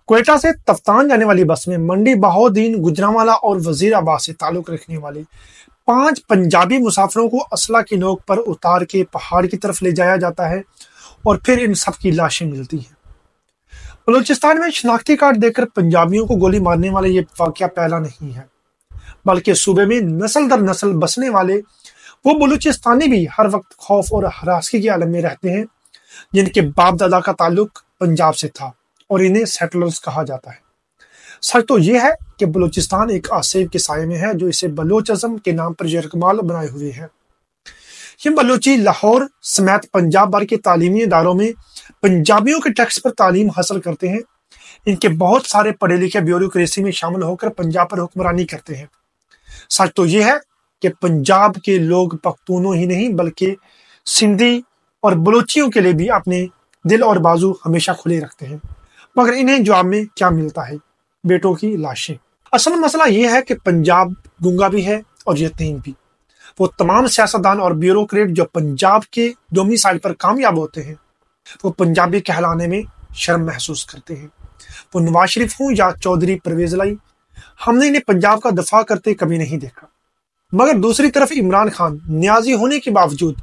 کوئٹہ سے تفتان جانے والی بس میں منڈی بہاؤالدین گجرانوالہ اور وزیر آباد سے تعلق رکھنے والے 5 پنجابی مسافروں کو اسلحہ کی نوک پر اتار کے پہاڑ کی طرف لے جایا جاتا ہے اور پھر ان سب کی لاشیں ملتی ہیں۔ بلوچستان میں شناختی کارڈ دے کر پنجابیوں کو گولی مارنے والے یہ واقعہ پہلا نہیں ہے، بلکہ صوبے میں نسل در نسل بسنے والے وہ بلوچستانی بھی ہر وقت خوف اور ہراسگی کے عالم میں رہتے ہیں جن کے باپ دادا کا تعلق پنجاب سے تھا اور انہیں سیٹلرز کہا جاتا ہے۔ سچ تو یہ ہے کہ بلوچستان ایک آسیب کے سائے میں ہے جو اسے بلوچزم کے نام پر یرغمال بنائے ہوئے ہے۔ یہ بلوچی لاہور سمیت پنجاب بھر کے تعلیمی اداروں میں پنجابیوں کے ٹیکس پر تعلیم حاصل کرتے ہیں۔ ان کے بہت سارے پڑھے لکھے بیوروکریسی میں شامل ہو کر پنجاب پر حکمرانی کرتے ہیں۔ سچ تو یہ ہے کہ پنجاب کے لوگ پختونوں ہی نہیں بلکہ سندھی اور بلوچیوں کے لیے بھی اپنے دل اور بازو ہمیشہ کھلے رکھتے ہیں، مگر انہیں جواب میں کیا ملتا ہے؟ بیٹوں کی لاشیں۔ اصل مسئلہ یہ ہے کہ پنجاب گنگا بھی ہے اور یتیم بھی۔ وہ تمام سیاستدان اور بیوروکریٹ جو پنجاب کے ڈومیسائل پر کامیاب ہوتے ہیں وہ پنجابی کہلانے میں شرم محسوس کرتے ہیں۔ وہ نواز شریف ہوں یا چودھری پرویز لائی، ہم نے انہیں پنجاب کا دفاع کرتے کبھی نہیں دیکھا۔ مگر دوسری طرف عمران خان نیازی ہونے کے باوجود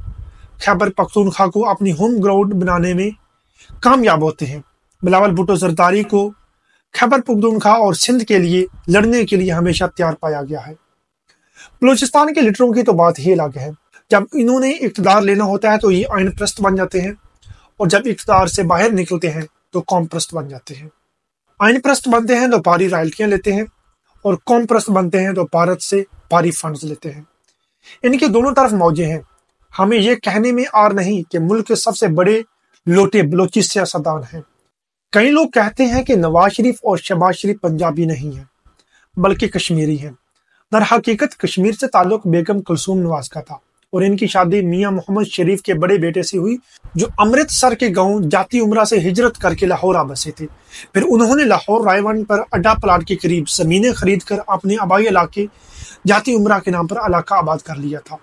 خیبر پختونخوا کو اپنی ہوم گراؤنڈ بنانے میں کامیاب ہوتے ہیں۔ بلاول بھٹو زرداری کو خیبر پختونخوا اور سندھ کے لیے لڑنے کے لیے ہمیشہ تیار پایا گیا ہے۔ بلوچستان کے لیڈروں کی تو بات ہی الگ ہے۔ جب انہوں نے اقتدار لینا ہوتا ہے تو یہ آئین پرست بن جاتے ہیں، اور جب اقتدار سے باہر نکلتے ہیں تو قوم پرست بن جاتے ہیں۔ آئین پرست بنتے ہیں تو بھاری رائلٹیاں لیتے ہیں، اور قوم پرست بنتے ہیں تو بھارت سے بھاری فنڈز لیتے ہیں۔ ان کی دونوں طرف موجیں ہیں۔ ہمیں یہ کہنے میں آر نہیں کہ ملک کے سب سے بڑے لوٹے بلوچی سیاستدان ہیں۔ کئی لوگ کہتے ہیں کہ نواز شریف اور شہباز شریف پنجابی نہیں ہیں بلکہ کشمیری ہیں۔ در حقیقت کشمیر سے تعلق بیگم کلثوم نواز کا تھا، اور ان کی شادی میاں محمد شریف کے بڑے بیٹے سے ہوئی جو امرتسر کے گاؤں جاتی امرا سے ہجرت کر کے لاہور آ بسے تھے۔ پھر انہوں نے لاہور رائے ون پر اڈا پلاٹ کے قریب زمینیں خرید کر اپنے آبائی علاقے جاتی امرا کے نام پر علاقہ آباد کر لیا تھا۔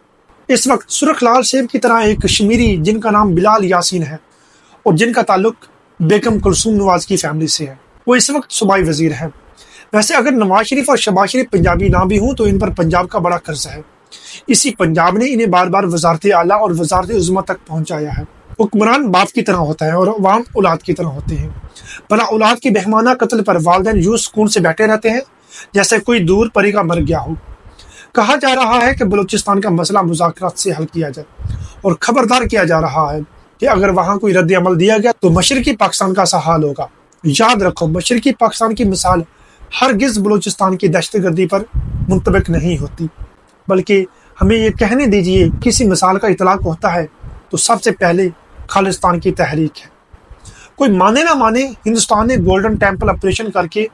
اس وقت سرخ لال سیب کی طرح ایک کشمیری جن کا نام بلال یاسین ہے اور جن کا تعلق بیگم کلثوم نواز کی فیملی سے ہے، وہ اس وقت صوبائی وزیر ہے۔ ویسے اگر نواز شریف اور شہباز شریف پنجابی نہ بھی ہوں تو ان پر پنجاب کا بڑا قرض ہے۔ اسی پنجاب نے انہیں بار بار وزارت اعلیٰ اور وزارت عظمیٰ تک پہنچایا ہے۔ حکمران باپ کی طرح ہوتا ہے اور عوام اولاد کی طرح ہوتے ہیں۔ بنا اولاد کی بہمانہ قتل پر والدین یوں سکون سے بیٹھے رہتے ہیں جیسے کوئی دور پری کا مر گیا ہو۔ کہا جا رہا ہے کہ بلوچستان کا مسئلہ مذاکرات سے حل کیا جائے، اور خبردار کیا جا رہا ہے کہ اگر وہاں کوئی رد عمل دیا گیا تو مشرقی پاکستان کا حال ہوگا۔ یاد رکھو، مشرقی پاکستان کی مثال ہرگز بلوچستان کی دہشت گردی پر منطبق نہیں ہوتی، بلکہ ہمیں یہ کہنے دیجئے کسی مثال کا اطلاق ہوتا ہے تو سب سے پہلے خالصتان کی تحریک ہے۔ کوئی مانے نہ مانے، ہندوستان نے گولڈن ٹیمپل آپریشن کر کے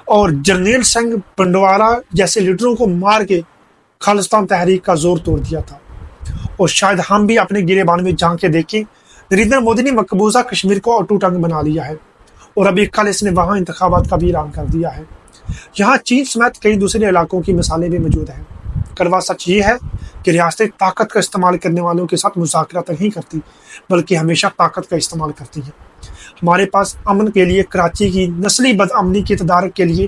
اور جرنیل سنگھ پنڈوارا جیسے لیڈروں کو مار کے خالصتان تحریک کا زور توڑ دیا تھا، اور شاید ہم بھی اپنے گریبان میں جھانک کے دیکھیں۔ نریندر مودی نے مقبوضہ کشمیر کو آٹو ٹنگ بنا لیا ہے، اور ابھی کل اس نے وہاں انتخابات کا بھی اعلان کر دیا ہے۔ یہاں چین سمیت کئی دوسرے علاقوں کی مثالیں بھی موجود ہیں۔ کڑوا سچ یہ ہے کہ ریاستیں طاقت کا استعمال کرنے والوں کے ساتھ مذاکرات نہیں کرتی بلکہ ہمیشہ طاقت کا استعمال کرتی ہیں۔ ہمارے پاس امن کے لیے کراچی کی نسلی بد امنی کی تدارک کے لیے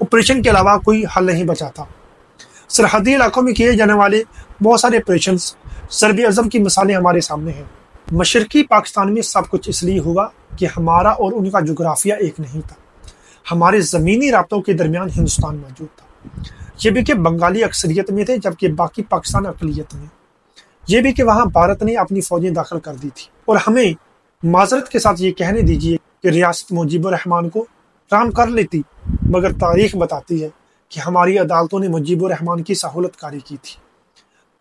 آپریشن کے علاوہ کوئی حل نہیں بچا تھا۔ سرحدی علاقوں میں کیے جانے والے بہت سارے آپریشنز ضرب عزم کی مثالیں ہمارے سامنے ہیں۔ مشرقی پاکستان میں سب کچھ اس لیے ہوا کہ ہمارا اور ان کا جغرافیہ ایک نہیں تھا۔ ہمارے زمینی رابطوں کے درمیان ہندوستان موجود تھا، یہ بھی کہ بنگالی اکثریت میں تھے جبکہ باقی پاکستان اقلیت میں، یہ بھی کہ وہاں بھارت نے اپنی فوجیں داخل کر دی تھی۔ اور ہمیں معذرت کے ساتھ یہ کہنے دیجیے کہ ریاست مجیب الرحمان کو رام کر لیتی، مگر تاریخ بتاتی ہے کہ ہماری عدالتوں نے مجیب الرحمان کی سہولت کاری کی تھی،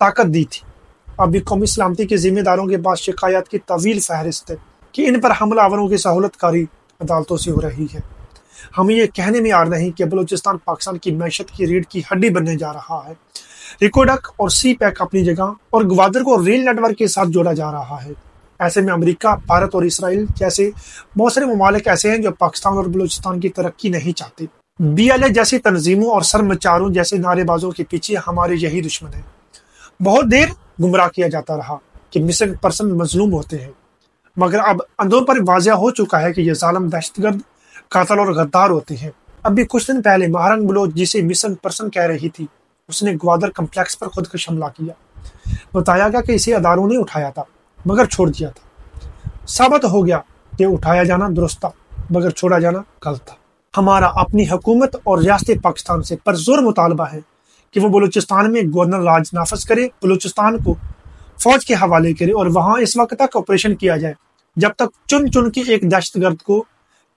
طاقت دی تھی۔ اب بھی قومی سلامتی کے ذمہ داروں کے پاس شکایات کی طویل فہرست ہے کہ ان پر حملہ آوروں کی سہولت کاری عدالتوں سے ہو رہی ہے۔ ہمیں یہ کہنے میں آر نہیں کہ بلوچستان پاکستان کی معیشت کی ریڑھ کی ہڈی بننے جا رہا ہے۔ ریکوڈک اور سی پیک اپنی جگہ، اور گوادر کو ریل نیٹ ورک کے ساتھ جوڑا جا رہا ہے۔ ایسے میں امریکہ، بھارت اور اسرائیل جیسے بہت سارے ممالک ایسے ہیں جو پاکستان اور بلوچستان کی ترقی نہیں چاہتے۔ BLA جیسی تنظیموں اور سرمچاروں جیسے نعرے بازوں کے پیچھے ہمارے یہی دشمن ہیں۔ بہت دیر گمراہ کیا جاتا رہا کہ مسنگ پرسن مظلوم ہوتے ہیں، مگر اب اندھوں پر واضح ہو چکا ہے کہ یہ ظالم دہشت گرد قاتل اور غدار ہوتے ہیں۔ ابھی کچھ دن پہلے مہرنگ بلوچ جسے مسنگ پرسن کہہ رہی تھی، اس نے گوادر کمپلیکس پر خودکش حملہ کیا۔ بتایا گیا کہ اسے اداروں نے اٹھایا تھا مگر چھوڑ دیا تھا۔ ثابت ہو گیا کہ اٹھایا جانا درست تھا مگر چھوڑا جانا غلط تھا۔ ہمارا اپنی حکومت اور ریاست پاکستان سے پرزور مطالبہ ہے کہ وہ بلوچستان میں گورنر راج نافذ کرے، بلوچستان کو فوج کے حوالے کرے اور وہاں اس وقت تک آپریشن کیا جائے جب تک چن چن کے ایک دہشت گرد کو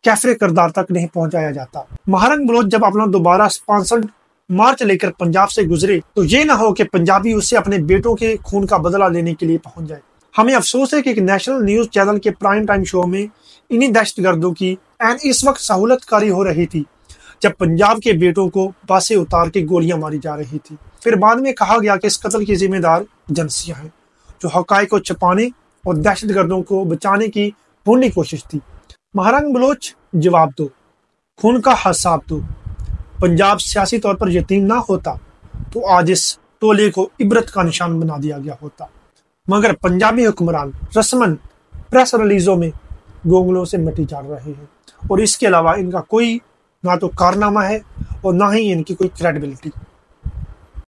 کیفر کردار تک نہیں پہنچایا جاتا۔ مہرنگ بلوچ جب اپنا دوبارہ اسپانسرڈ مارچ لے کر پنجاب سے گزرے تو یہ نہ ہو کہ پنجابی اس سے اپنے بیٹوں کے خون کا بدلہ لینے کے لیے پہنچ جائے۔ ہمیں افسوس ہے کہ ایک نیشنل نیوز چینل کے پرائم ٹائم شو میں انہی دہشت گردوں کی اس وقت سہولت کاری ہو رہی تھی جب پنجاب کے بیٹوں کو باسے اتار کے گولیاں ماری جا رہی تھی۔ پھر بعد میں کہا گیا کہ اس قتل کی ذمہ دار ایجنسیاں ہیں جو حقائق کو چھپانے اور دہشت گردوں کو بچانے کی بھونڈی کوشش تھی۔ مہرنگ بلوچ جواب دو، خون کا حساب دو۔ پنجاب سیاسی طور پر یتیم نہ ہوتا تو آج اس ٹولے کو عبرت کا نشان بنا دیا گیا ہوتا، مگر پنجابی حکمران رسمن پریس ریلیزوں میں گونگلوں سے مٹی جا رہے ہیں اور اس کے علاوہ ان کا کوئی نہ تو کارنامہ ہے اور نہ ہی ان کی کوئی کریڈیبلٹی۔